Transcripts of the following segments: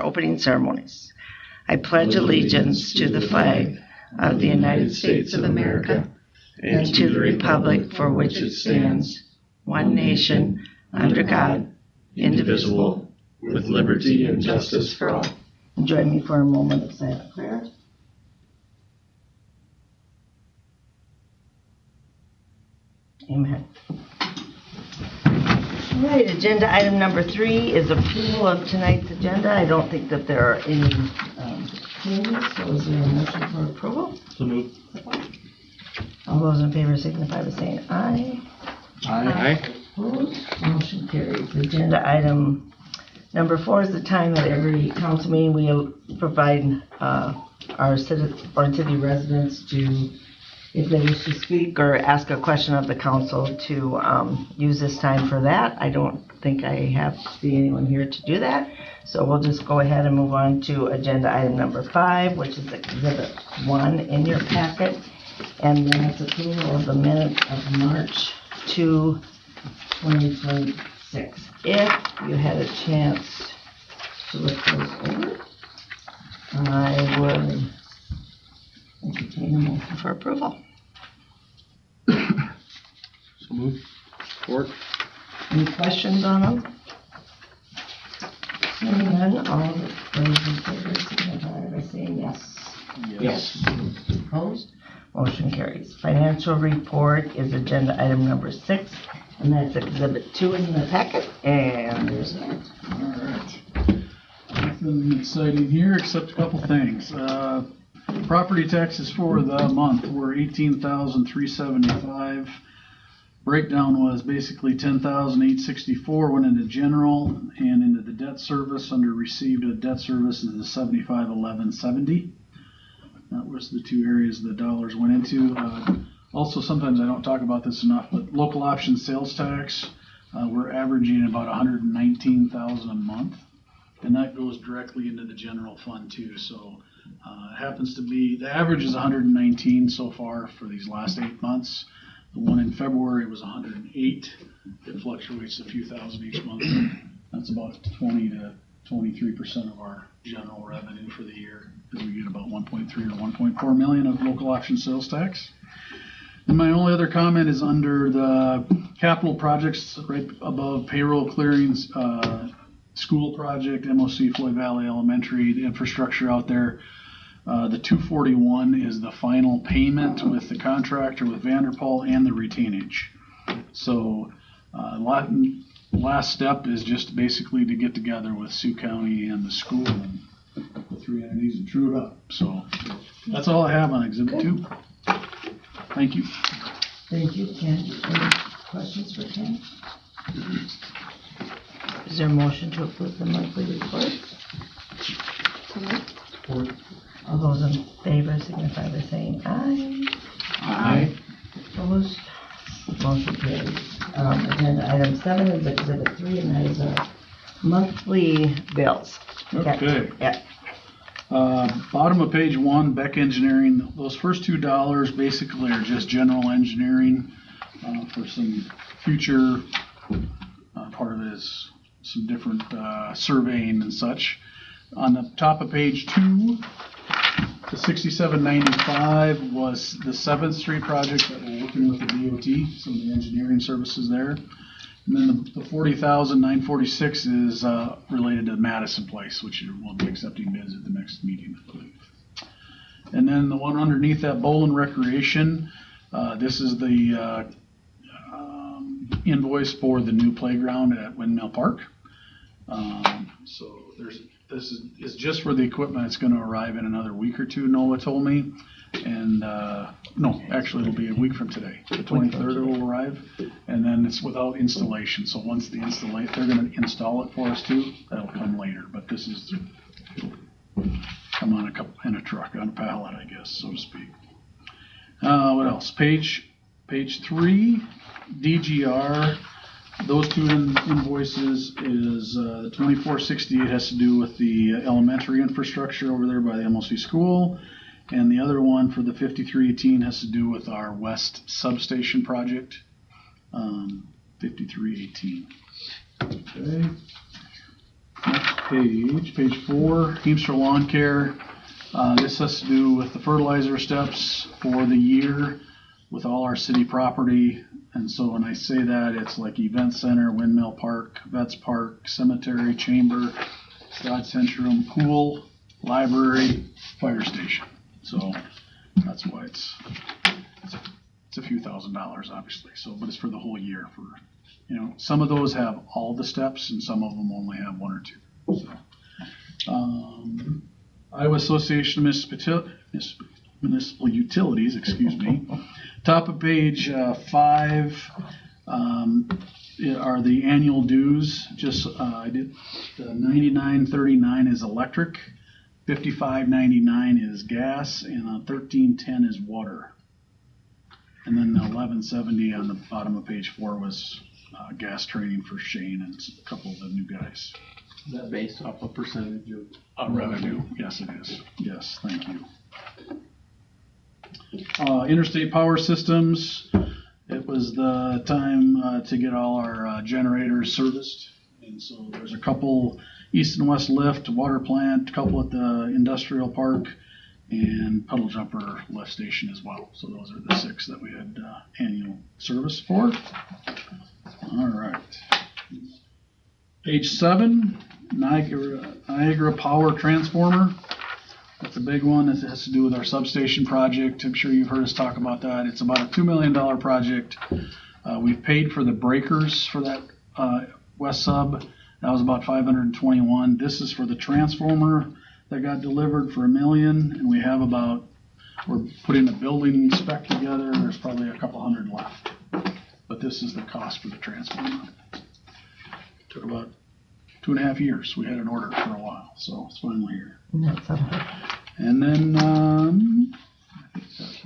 opening ceremonies. I pledge allegiance to the flag of the United States of America and to the republic for which it stands, one nation, under God, indivisible, with liberty and justice for all. Join me for a moment of silent prayer. Amen. All right, agenda item number 3 is approval of tonight's agenda. I don't think that there are any changes, so is there a motion for approval? So moved. All those in favor signify by saying aye. Aye. Opposed? Motion carries. Agenda item number 4 is the time at every council meeting we provide our city residents to, if they wish to speak or ask a question of the council, to use this time for that. I don't think I have to see anyone here to do that. So we'll just go ahead and move on to agenda item number 5, which is Exhibit 1 in your packet. And then it's approval of the minutes of March 2, 2026. If you had a chance to look those over, I would entertain a motion for approval. So moved. Support. Any questions on them? Seeing none, all those in favor signify by saying yes. Yes. Opposed? Motion carries. Financial report is agenda item number 6, and that's Exhibit 2 in the packet. And there's that. All right. Nothing exciting here except a couple things. Property taxes for the month were $18,375. Breakdown was basically $10,864 went into general, and into the debt service under received a debt service is the $75,1170. That was the two areas the dollars went into. Also, sometimes I don't talk about this enough, but local option sales tax, we're averaging about $119,000 a month, and that goes directly into the general fund too. So it happens to be, the average is 119 so far for these last 8 months. The one in February was 108. It fluctuates a few thousand each month. That's about 20 to 23% of our general revenue for the year, because we get about 1.3 or 1.4 million of local option sales tax. And my only other comment is under the capital projects, right above payroll clearings, school project, MOC Floyd Valley Elementary, the infrastructure out there. The 241 is the final payment with the contractor, with Vanderpool, and the retainage. So last step is just basically to get together with Sioux County and the school and the 3 entities and true it up. So that's all I have on Exhibit 2. Thank you. Thank you, Ken. Any questions for Ken? Is there a motion to approve the monthly report? Support. All those in favor signify by saying aye. Aye. Opposed? Motion carries. Agenda item 7 is Exhibit 3, and that is our monthly bills. Okay. Yeah. Bottom of page 1, Beck Engineering. Those first $2 basically are just general engineering for some future. Part of it is some different surveying and such. On the top of page 2, the 6795 was the 7th Street project that we're working with the DOT, some of the engineering services there. And then the 40,946 is related to Madison Place, which we'll be accepting bids at the next meeting, I believe. And then the one underneath that, Bowling Recreation, this is the invoice for the new playground at Windmill Park. So this is just for the equipment. It's going to arrive in another week or two, Noah told me. And no, actually it'll be a week from today. The 23rd it will arrive, and then it's without installation. So once they're going to install it for us too. That'll come later. But this is come on in a truck, on a pallet, I guess, so to speak. What else? Page 3, DGR. Those two invoices is the 2468 has to do with the elementary infrastructure over there by the MOC school, and the other one for the 5318 has to do with our west substation project. 5318. Okay. Next page 4, Heemstra Lawn Care. This has to do with the fertilizer steps for the year with all our city property. And so when I say that, it's like Event Center, Windmill Park, Vets Park, Cemetery, Chamber, Scott Centrum, Pool, Library, Fire Station. So that's why it's a few $1,000s, obviously. So, but it's for the whole year. For, you know, some of those have all the steps, and some of them only have one or two. So, Iowa Association of Municipal Utilities, excuse me. Top of page 5 are the annual dues. Just I did $99.39 is electric, $55.99 is gas, and $13.10 is water. And then the $11.70 on the bottom of page 4 was gas training for Shane and a couple of the new guys. Is that based off a percentage of Revenue? Yes, it is. Yes, thank you. Interstate Power Systems. It was the time to get all our generators serviced. And so there's a couple east and west lift, water plant, a couple at the industrial park, and Puddle Jumper lift station as well. So those are the 6 that we had annual service for. All right. Page 7, Niagara Power Transformer. That's a big one. It has to do with our substation project. I'm sure you've heard us talk about that. It's about a $2 million project. We've paid for the breakers for that west sub. That was about $521. This is for the transformer that got delivered for $1 million, and we have we're putting a building spec together. There's probably a couple hundred left, but this is the cost for the transformer. Took about 2.5 years. We had an order for a while, so it's finally here. That's something. And then, I think that's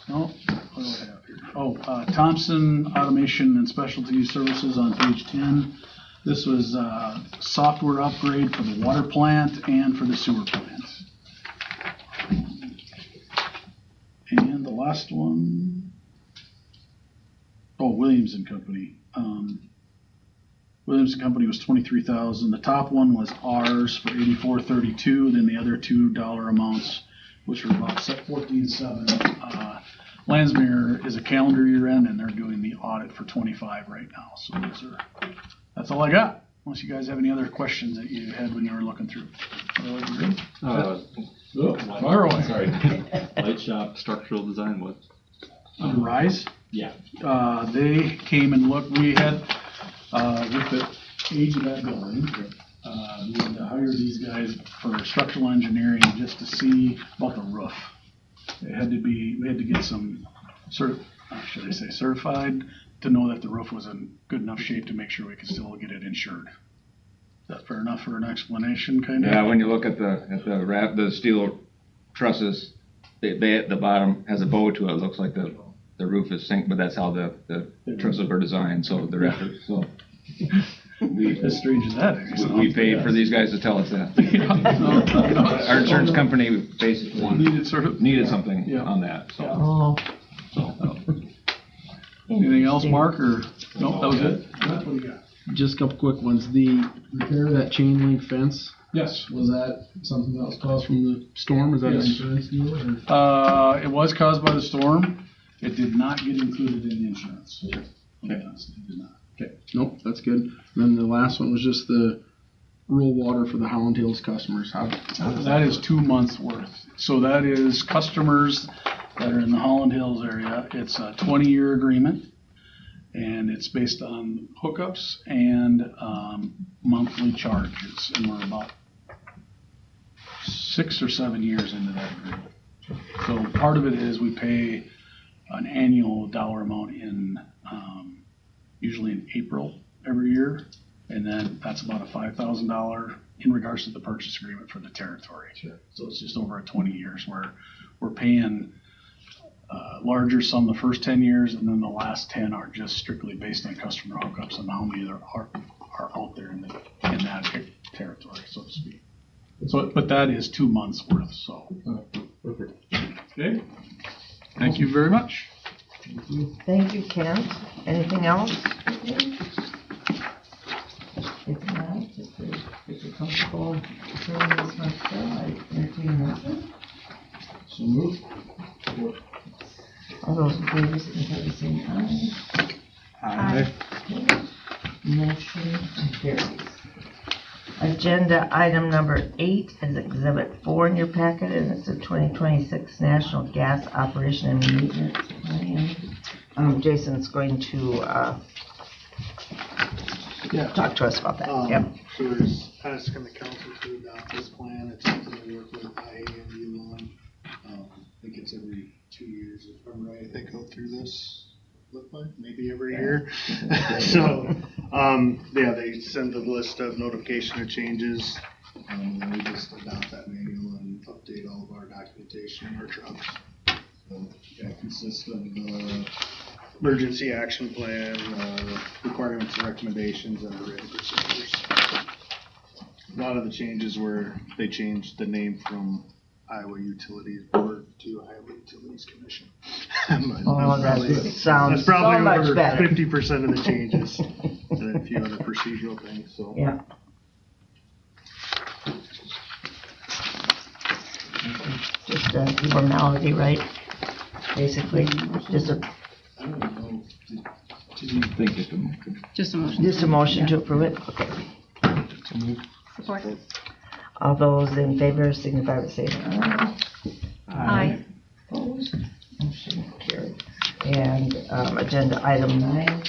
what do I have here? Oh, Thompson Automation and Specialty Services on page 10. This was a software upgrade for the water plant and for the sewer plant. And the last one, Williams and Company. Williams and Company was $23,000. The top one was ours for $84.32. Then the other $2 amounts, which were about $14.7. Landsmere is a calendar year end, and they're doing the audit for 25 right now. So that's all I got. Unless you guys have any other questions that you had when you were looking through. Fire away. Sorry. Light shop structural design, what? Rise? Yeah. They came and looked. We had, with the age of that building, we had to hire these guys for structural engineering just to see about the roof. We had to get some certified to know that the roof was in good enough shape to make sure we could still get it insured. Is that fair enough for an explanation, kind of? Yeah, when you look at the steel trusses, they at the bottom has a bow to it. It looks like the roof is sink, but that's how the trusses are designed. So the rest is so. As strange as that is. We paid for these guys to tell us that. Our insurance company basically needed something on that. So. Anything else, Mark, or no? That was it. What do you got? Just a couple quick ones. The repair of that chain link fence. Yes. Was that something that was caused from the storm? Is that an insurance deal? Or? It was caused by the storm. It did not get included in the insurance. Okay. It did not. Okay. Nope, that's good. And then the last one was just the rural water for the Holland Hills customers. How That is 2 months worth. So that is customers that are in the Holland Hills area. It's a 20-year agreement, and it's based on hookups and monthly charges. And we're about 6 or 7 years into that agreement. So part of it is we pay an annual dollar amount in usually in April every year, and then that's about a $5,000 in regards to the purchase agreement for the territory. Sure. So it's just over 20 years where we're paying larger sum the first 10 years, and then the last 10 are just strictly based on customer hookups and how many there are out there in that territory, so to speak. So, but that is 2 months worth. So. Perfect. Okay. Thank you very much. Thank you, Kent. Anything else? If not, if you're comfortable turning this one still, I entertain a motion. So move. All those in favor, signify by saying aye. Motion carries. Agenda item number 8 is Exhibit 4 in your packet, and it's the 2026 National Gas Operation and Maintenance Plan. Jason's going to talk to us about that. Yep. So we're just asking the council to adopt this plan. It's something we work with IAMU on. I think it's every 2 years, if I'm right, they go through this. Look like maybe every year. So, they send a list of notification of changes. And we just adopt that manual and update all of our documentation in our trucks. So, it consists of emergency action plan, requirements and recommendations, and written procedures. A lot of the changes were they changed the name from Iowa Utilities Board to Iowa Utilities Commission. That sounds That's probably so much over better. 50% of the changes, and a few other procedural things. So Yeah. Just a formality, right? Basically, just a I don't know. Did you think it could? just a motion to approve it. Okay. Support. All those in favor signify by saying aye. Aye. Opposed? Motion carried. And agenda item 9,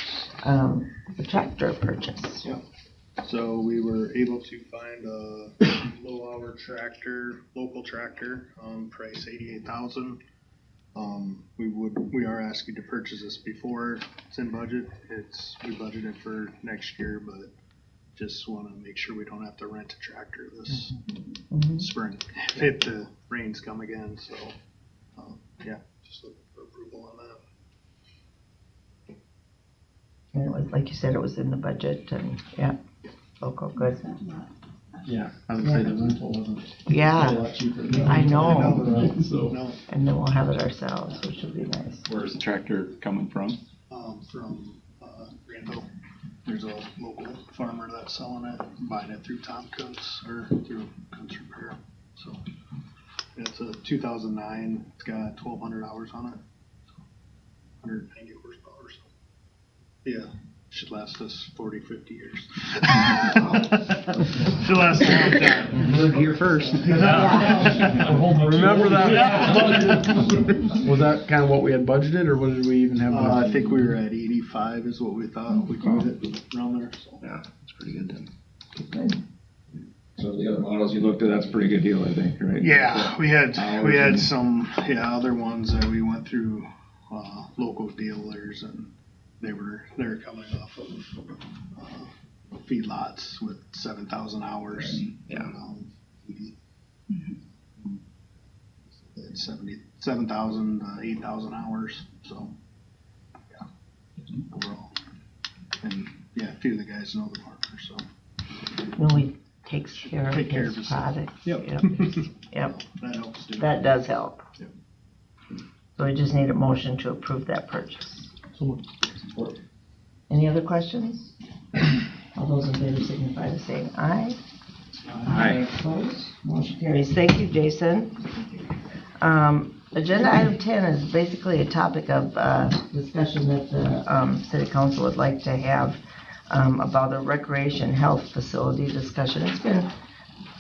the tractor purchase. So we were able to find a low-hour tractor, local tractor, price $88,000. We are asking to purchase this before it's in budget. We budgeted for next year, but just want to make sure we don't have to rent a tractor this spring if the rains come again. So, just looking for approval on that. And it was, like you said, it was in the budget and, local, good. Yeah, I would say the rental wasn't a Yeah, lot cheaper. I know. So, No, And then we'll have it ourselves, which will be nice. Where's the tractor coming from? from Randall. There's a local farmer that's selling it, buying it through Tom Kuntz or through Kuntz Repair. So it's a 2009. It's got 1,200 hours on it. 190 horsepower. So yeah, should last us 40, 50 years. Should last a long time. heard here first. Remember that? Was that kind of what we had budgeted, or what did we even have? I think we were at 85 is what we thought we could get it around there. So. Yeah, that's pretty good then. Good. So the other models you looked at, that's a pretty good deal, I think, right? Yeah, we had and- some other ones that we went through local dealers, and they're coming off of feedlots with 7,000 hours. Yeah. 7,000 8,000 hours. So overall, and a few of the guys know the partner, so Louis takes care of Take care of his his- products. Yep. Yep, that helps too. that does help. Yep. So we just need a motion to approve that purchase. Any other questions? All those in favor signify by saying aye. Aye. Opposed? Motion carries. Thank you, Jason. Agenda item 10 is basically a topic of discussion that the city council would like to have about a recreation health facility discussion. It's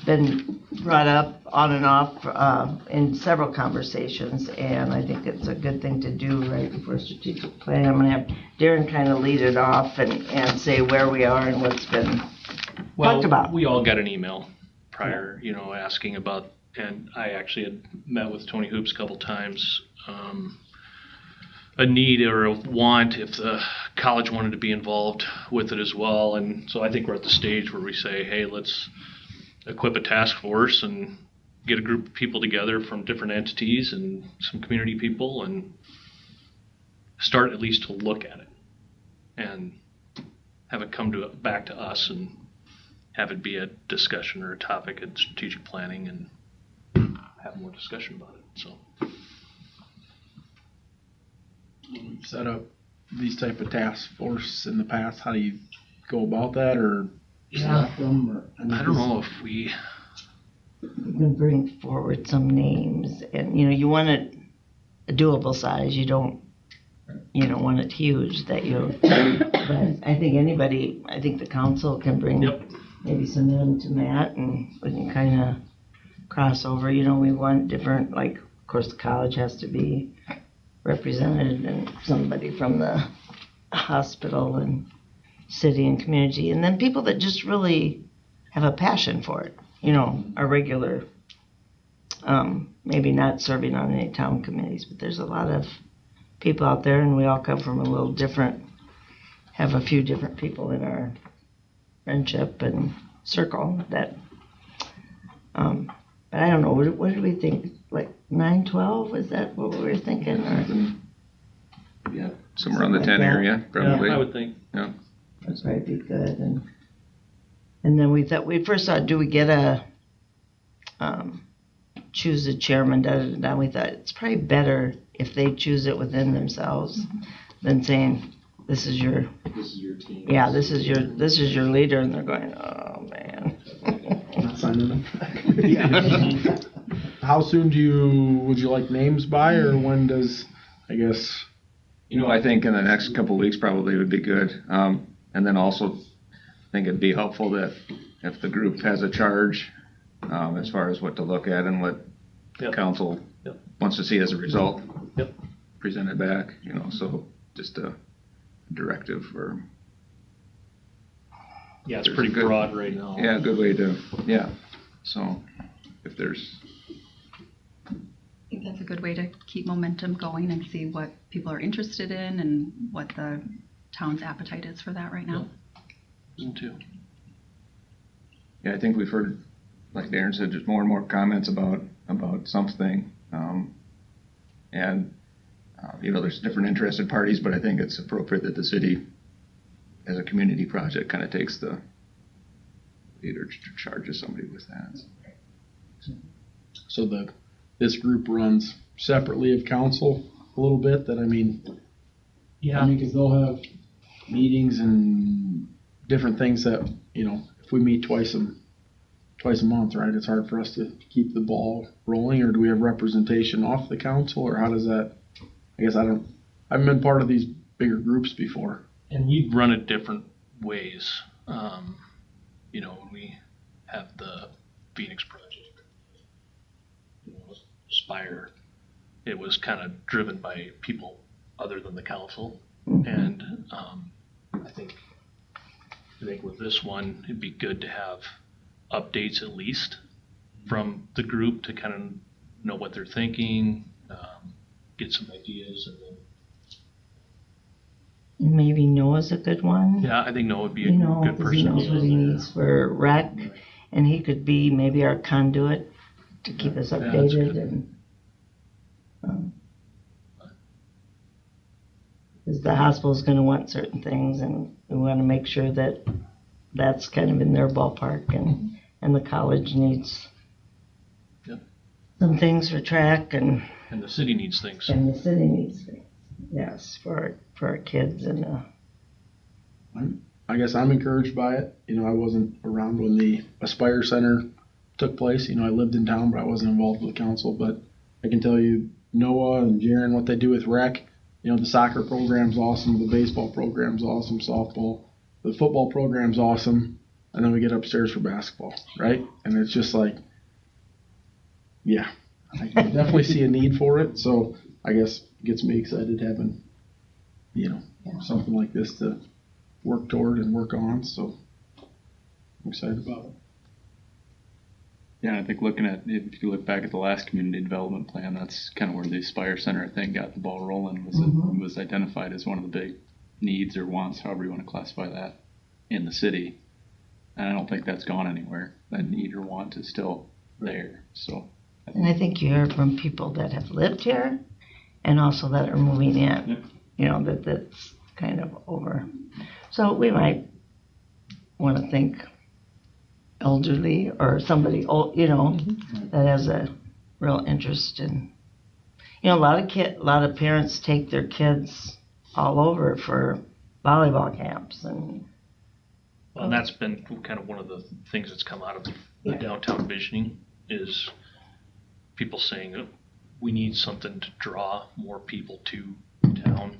been brought up on and off in several conversations, and I think it's a good thing to do right before strategic plan. I'm going to have Darren kind of lead it off and say where we are and what's been talked about. We all got an email prior, asking about, and I actually had met with Tony Hoops a couple times, a need or a want if the college wanted to be involved with it as well. And so I think we're at the stage where we say, hey, let's equip a task force and get a group of people together from different entities and some community people and start at least to look at it and have it come back to us and have it be a discussion or a topic in strategic planning and have more discussion about it. So We've set up these type of task force in the past. How do you go about that, or select them, or? I don't know if we, You can bring forward some names, and, you know, you want it a doable size, you don't want it huge that but I think I think the council can bring Yep. maybe some of them to Matt, and we can kind of cross over, you know, we want different, like, of course, the college has to be represented, and somebody from the hospital and city and community, and then people that just really have a passion for it, you know, our regular, maybe not serving on any town committees, but there's a lot of people out there, and we all come from a little different, have a few different people in our friendship and circle that, but I don't know, what did we think, like 9-12, is that what we were thinking, or? Yeah, somewhere around the Like 10 that. area, probably. I would think. That'd probably be good, and then we first thought, do we get choose a chairman, da. We thought it's probably better if they choose it within themselves than saying, this is your team. yeah, this is your leader, and they're going, oh man. Not signing them. Yeah. How soon would you like names by, or when does, I guess? You know, I think in the next couple of weeks probably would be good. And then also, I think it'd be helpful that if the group has a charge, as far as what to look at and what Yep. council Yep. wants to see as a result, Yep. present it back, you know, so just a directive or, Yeah, it's There's pretty a good- broad right now. yeah, a good way to, yeah. So if there's, I think that's a good way to keep momentum going and see what people are interested in and what the town's appetite is for that right now. Me too. yeah, I think we've heard, like Darren said, just more and more comments about something. And, you know, there's different interested parties, but I think it's appropriate that the city, as a community project, kind of takes the lead or charges somebody with that. So this group runs separately of council a little bit, that, I mean, because they'll have meetings and different things that, you know, if we meet twice a month, right, it's hard for us to keep the ball rolling, or do we have representation off the council, or how does that, I guess I haven't been part of these bigger groups before. And we run it different ways. You know, when we have the Phoenix project, you know, Spire, it was kind of driven by people other than the council. And I think with this one, it'd be good to have updates at least from the group to kind of know what they're thinking, get some ideas, and then Maybe Noah's a good one. yeah, I think Noah would be a You know, good 'cause he person. knows what he needs for rec, and he could be maybe our conduit to keep us that's updated, good. and because the hospital's going to want certain things, and we want to make sure that that's kind of in their ballpark, and the college needs Yep. some things for track, and And the city needs things. the city needs things. Yes, for our kids, and I guess I'm encouraged by it. You know, I wasn't around when the Aspire Center took place. You know, I lived in town, but I wasn't involved with the council. But I can tell you, Noah and Jaron, what they do with rec, you know, the soccer program's awesome, the baseball program's awesome, softball, the football program's awesome, and then we get upstairs for basketball, right? And it's just like, yeah, I can definitely see a need for it. So I guess it gets me excited having, you know, something like this to work toward and work on. So I'm excited about it. Yeah, I think looking at, if you look back at the last community development plan, that's kind of where the Aspire Center, I think, got the ball rolling, was identified as one of the big needs or wants, however you want to classify that, in the city. And I don't think that's gone anywhere. That need or want is still there. So, I think you heard from people that have lived here, and also that are moving in. Yeah. You know, that's kind of over. So we might want to think elderly or somebody old, you know, that has a real interest in. You know, a lot of parents take their kids all over for volleyball camps, and Well, and that's been kind of one of the things that's come out of the downtown visioning is people saying that we need something to draw more people to town,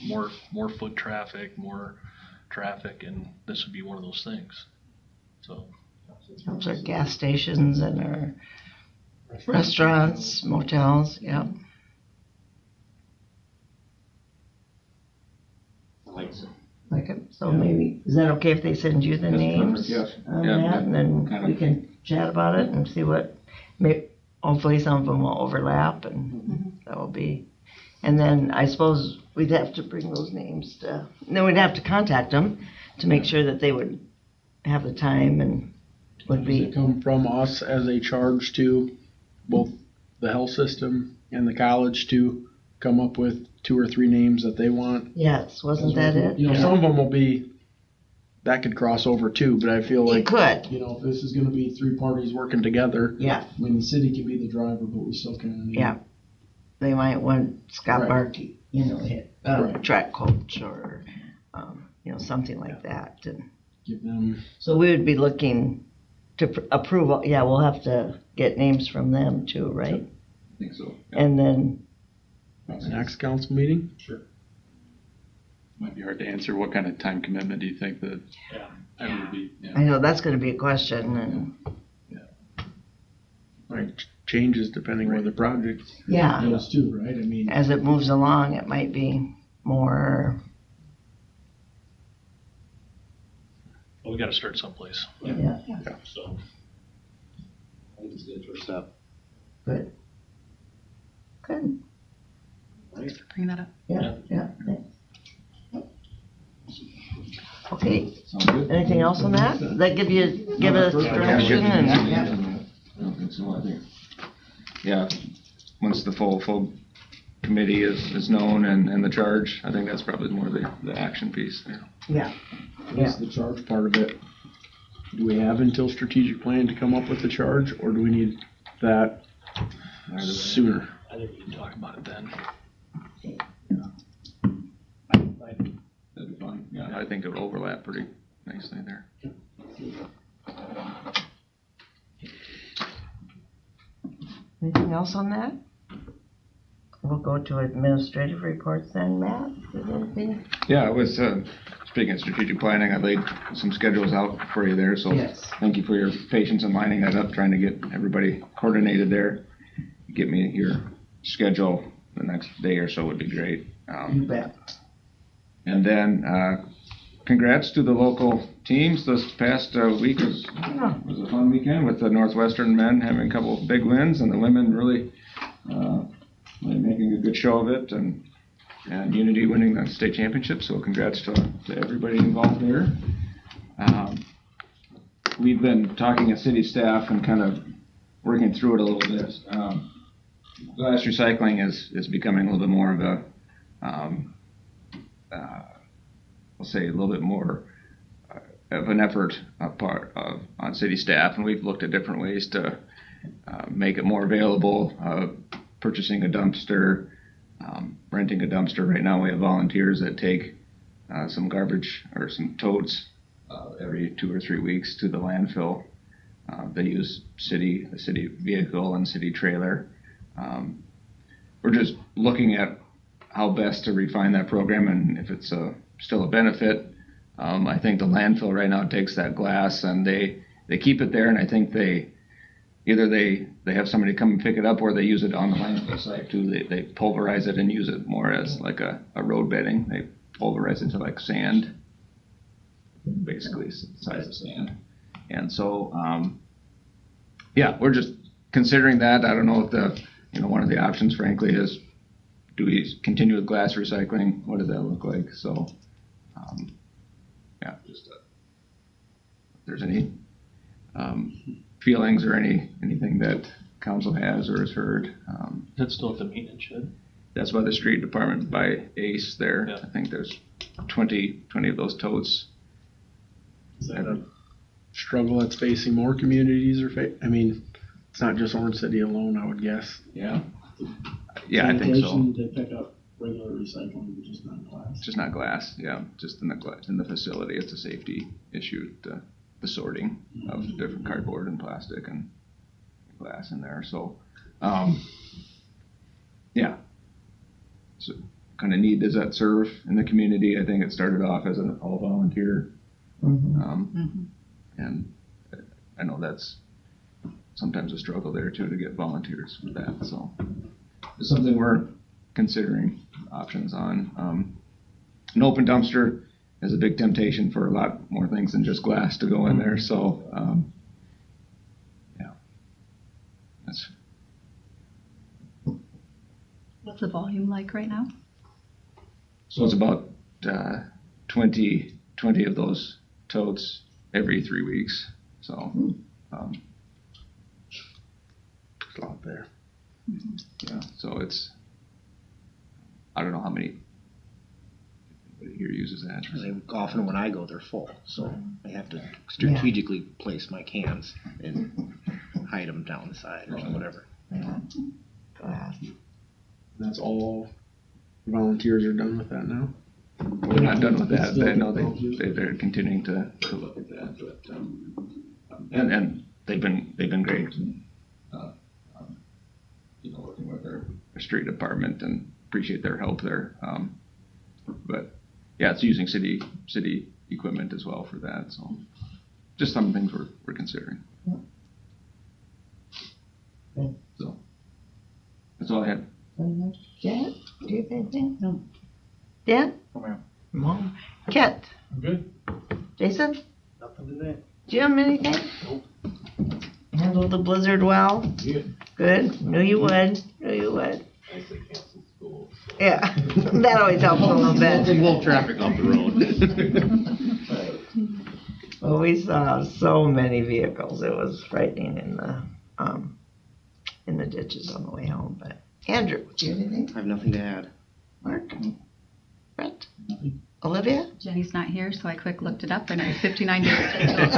more foot traffic, more traffic, and this would be one of those things. So Helps our gas stations and our restaurants, motels, yeah. Like it. So maybe, is that okay if they send you the That's names? perfect, yes. On Yeah, that, and then kind of. we can chat about it and see what, hopefully some of them will overlap and that will be. And then I suppose we'd have to bring those names to, then we'd have to contact them to make sure that they would have the time and would Does it be, come from us as a charge to both the health system and the college to come up with 2 or 3 names that they want? yes, wasn't that it? You know, some of them will be, that could cross over too, but I feel It like, could, you know, if this is gonna be 3 parties working together, yeah, I mean, the city can be the driver, but we still kinda need. yeah. They might want Scott Right. Barkey, you know, hit, Right. track coach or, you know, something like that. And Give them, so we would be looking to approve, yeah, we'll have to get names from them too, right? I think so. And then, the next council meeting? Might be hard to answer. What kind of time commitment do you think that that would be? Yeah. I know that's gonna be a question and, Like, changes depending where the project yeah, goes to, right? I mean, as it moves along, it might be more, well, we got to start someplace. yeah, So I think it's a good first step. good. Good, Thanks for bringing that up. yeah, thanks. Okay, Sounds good. anything else on that? Does that give us direction and, I don't think so, I think, yeah, once the full committee is known and the charge, I think that's probably more the action piece there. yeah, what's the charge part of it? Do we have until strategic plan to come up with the charge, or do we need that sooner? I think we can talk about it then. That'd be fine, yeah, I think it would overlap pretty nicely there. anything else on that? We'll go to administrative reports then, Matt, is there anything? Yeah, I was, speaking of strategic planning, I laid some schedules out for you there, so Yes. thank you for your patience in lining that up, trying to get everybody coordinated there. Get me your schedule the next day or so would be great. You bet. And then, congrats to the local teams. This past week was a fun weekend with the Northwestern men having a couple of big wins, and the women really making a good show of it, and Unity winning the state championship. So congrats to everybody involved there. We've been talking as city staff and kind of working through it a little bit. Glass recycling is becoming a little bit more of a we'll say a little bit more of an effort on city staff, and we've looked at different ways to make it more available. Purchasing a dumpster, renting a dumpster. Right now we have volunteers that take some garbage or some totes every 2 or 3 weeks to the landfill. They use a city vehicle and city trailer. We're just looking at how best to refine that program and if it's still a benefit. I think the landfill right now takes that glass and they keep it there, and I think they have somebody come and pick it up, or they use it on the landfill site too. They pulverize it and use it more as like a road bedding. They pulverize it to like sand, basically the size of sand. And so, we're just considering that. I don't know if one of the options, frankly, is do we continue with glass recycling? What does that look like? So, just if there's any feelings or anything that council has or has heard. That's still at the maintenance shed. That's by the street department by Ace there. Yeah. I think there's 20 of those totes. Is that a struggle that's facing more communities I mean, it's not just Orange City alone, I would guess. Yeah. Yeah, I think so. Sanitation to pick up regular recycling, but just not glass. Just not glass, yeah, just in the facility. It's a safety issue, the sorting of different cardboard and plastic and glass in there. So, yeah. So, kind of need does that serve in the community? I think it started off as an all volunteer, and I know that's sometimes a struggle there too to get volunteers for that. So, it's something we're considering options on. An open dumpster is a big temptation for a lot more things than just glass to go in there. So, yeah, that's. What's the volume like right now? So it's about 20 of those totes every 3 weeks. So There's a lot there. yeah, so it's, I don't know how many anybody here uses that. Often when I go, they're full, so I have to strategically place my cans and hide them down the side or whatever. Glass. That's all volunteers are done with that now? We're not done with that. Still I know volunteers? they're continuing to look at that, but and they've been great. Working with their street department and appreciate their help there. But yeah, it's using city equipment as well for that. So just some things we're considering. So that's all I had. Janet, do you have anything? No. Dan? Mom. Kent? I'm good. Jason? Nothing today. Jim, anything? Nope. Handled the blizzard well? Good. Good. Knew you would. Knew you would. I say cancel school. Yeah, that always helps a little bit. Little traffic off the road. Well, we saw so many vehicles. It was frightening in the ditches on the way home. But Andrew, do you have anything? I have nothing to add. Mark? Brett? Olivia? Jenny's not here, so I quick looked it up, and it's 59 days.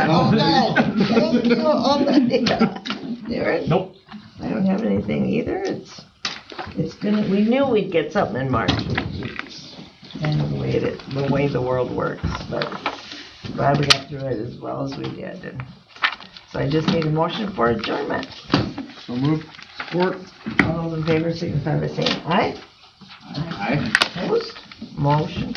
Oh, good. Thank you, Olivia. Darren? Nope. I don't have anything either. It's gonna. We knew we'd get something in March. And the way the world works, but glad we got through it as well as we did. And so I just need a motion for adjournment. So moved. Support. All those in favor signify by saying aye. Aye. Opposed? Motion